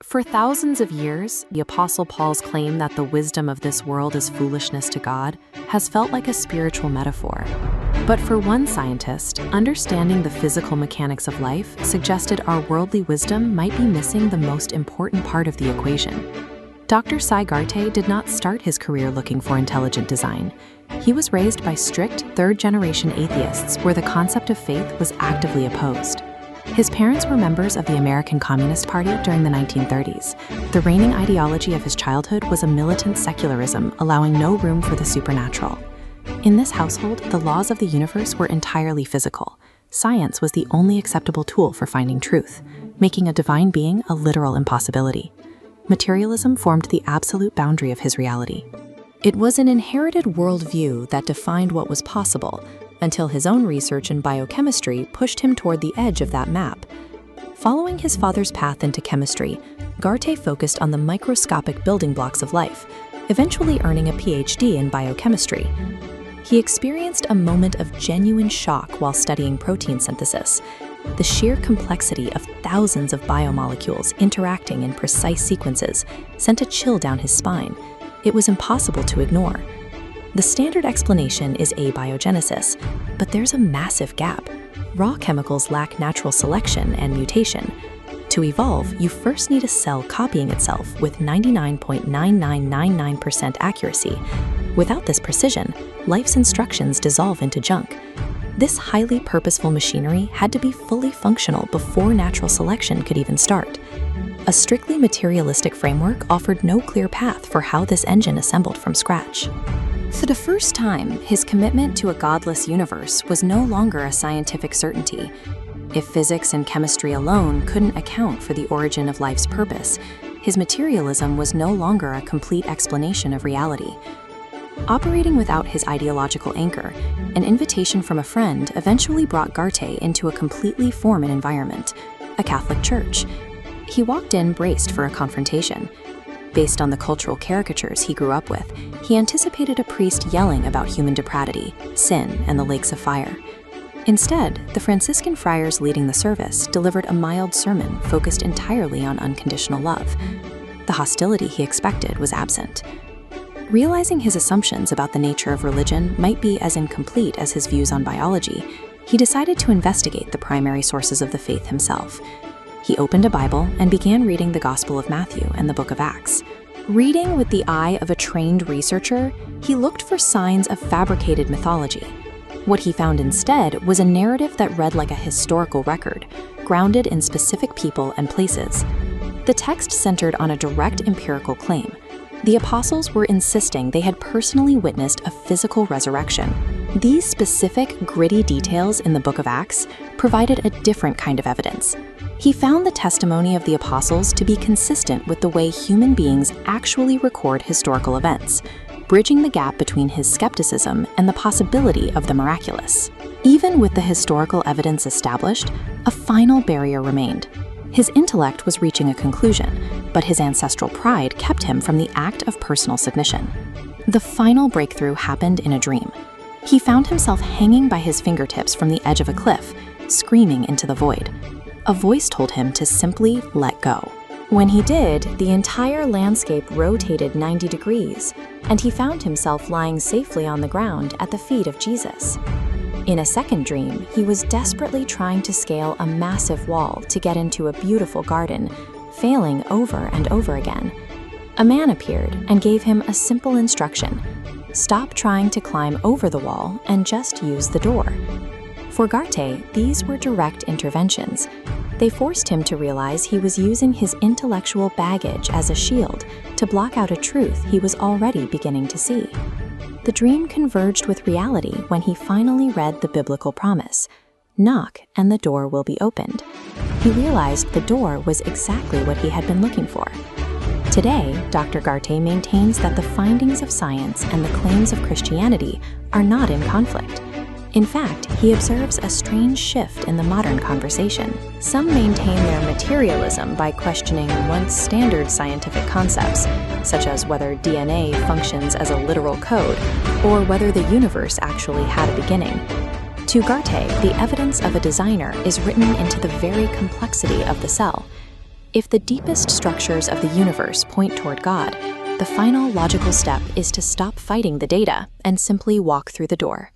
For thousands of years, the Apostle Paul's claim that the wisdom of this world is foolishness to God has felt like a spiritual metaphor. But for one scientist, understanding the physical mechanics of life suggested our worldly wisdom might be missing the most important part of the equation. Dr. Garte did not start his career looking for intelligent design. He was raised by strict third-generation atheists where the concept of faith was actively opposed. His parents were members of the American Communist Party during the 1930s. The reigning ideology of his childhood was a militant secularism, allowing no room for the supernatural. In this household, the laws of the universe were entirely physical. Science was the only acceptable tool for finding truth, making a divine being a literal impossibility. Materialism formed the absolute boundary of his reality. It was an inherited worldview that defined what was possible, until his own research in biochemistry pushed him toward the edge of that map. Following his father's path into chemistry, Garte focused on the microscopic building blocks of life, eventually earning a PhD in biochemistry. He experienced a moment of genuine shock while studying protein synthesis. The sheer complexity of thousands of biomolecules interacting in precise sequences sent a chill down his spine. It was impossible to ignore. The standard explanation is abiogenesis, but there's a massive gap. Raw chemicals lack natural selection and mutation. To evolve, you first need a cell copying itself with 99.9999% accuracy. Without this precision, life's instructions dissolve into junk. This highly purposeful machinery had to be fully functional before natural selection could even start. A strictly materialistic framework offered no clear path for how this engine assembled from scratch. For the first time, his commitment to a godless universe was no longer a scientific certainty. If physics and chemistry alone couldn't account for the origin of life's purpose, his materialism was no longer a complete explanation of reality. Operating without his ideological anchor, an invitation from a friend eventually brought Garte into a completely foreign environment, a Catholic church. He walked in braced for a confrontation. Based on the cultural caricatures he grew up with, he anticipated a priest yelling about human depravity, sin, and the lakes of fire. Instead, the Franciscan friars leading the service delivered a mild sermon focused entirely on unconditional love. The hostility he expected was absent. Realizing his assumptions about the nature of religion might be as incomplete as his views on biology, he decided to investigate the primary sources of the faith himself. He opened a Bible and began reading the Gospel of Matthew and the Book of Acts. Reading with the eye of a trained researcher, he looked for signs of fabricated mythology. What he found instead was a narrative that read like a historical record, grounded in specific people and places. The text centered on a direct empirical claim. The apostles were insisting they had personally witnessed a physical resurrection. These specific, gritty details in the Book of Acts provided a different kind of evidence. He found the testimony of the apostles to be consistent with the way human beings actually record historical events, bridging the gap between his skepticism and the possibility of the miraculous. Even with the historical evidence established, a final barrier remained. His intellect was reaching a conclusion, but his ancestral pride kept him from the act of personal submission. The final breakthrough happened in a dream. He found himself hanging by his fingertips from the edge of a cliff, screaming into the void. A voice told him to simply let go. When he did, the entire landscape rotated 90 degrees, and he found himself lying safely on the ground at the feet of Jesus. In a second dream, he was desperately trying to scale a massive wall to get into a beautiful garden, failing over and over again. A man appeared and gave him a simple instruction: stop trying to climb over the wall and just use the door. For Garte, these were direct interventions. They forced him to realize he was using his intellectual baggage as a shield to block out a truth he was already beginning to see. The dream converged with reality when he finally read the biblical promise: knock and the door will be opened. He realized the door was exactly what he had been looking for. Today, Dr. Garte maintains that the findings of science and the claims of Christianity are not in conflict. In fact, he observes a strange shift in the modern conversation. Some maintain their materialism by questioning once standard scientific concepts, such as whether DNA functions as a literal code, or whether the universe actually had a beginning. To Garte, the evidence of a designer is written into the very complexity of the cell. If the deepest structures of the universe point toward God, the final logical step is to stop fighting the data and simply walk through the door.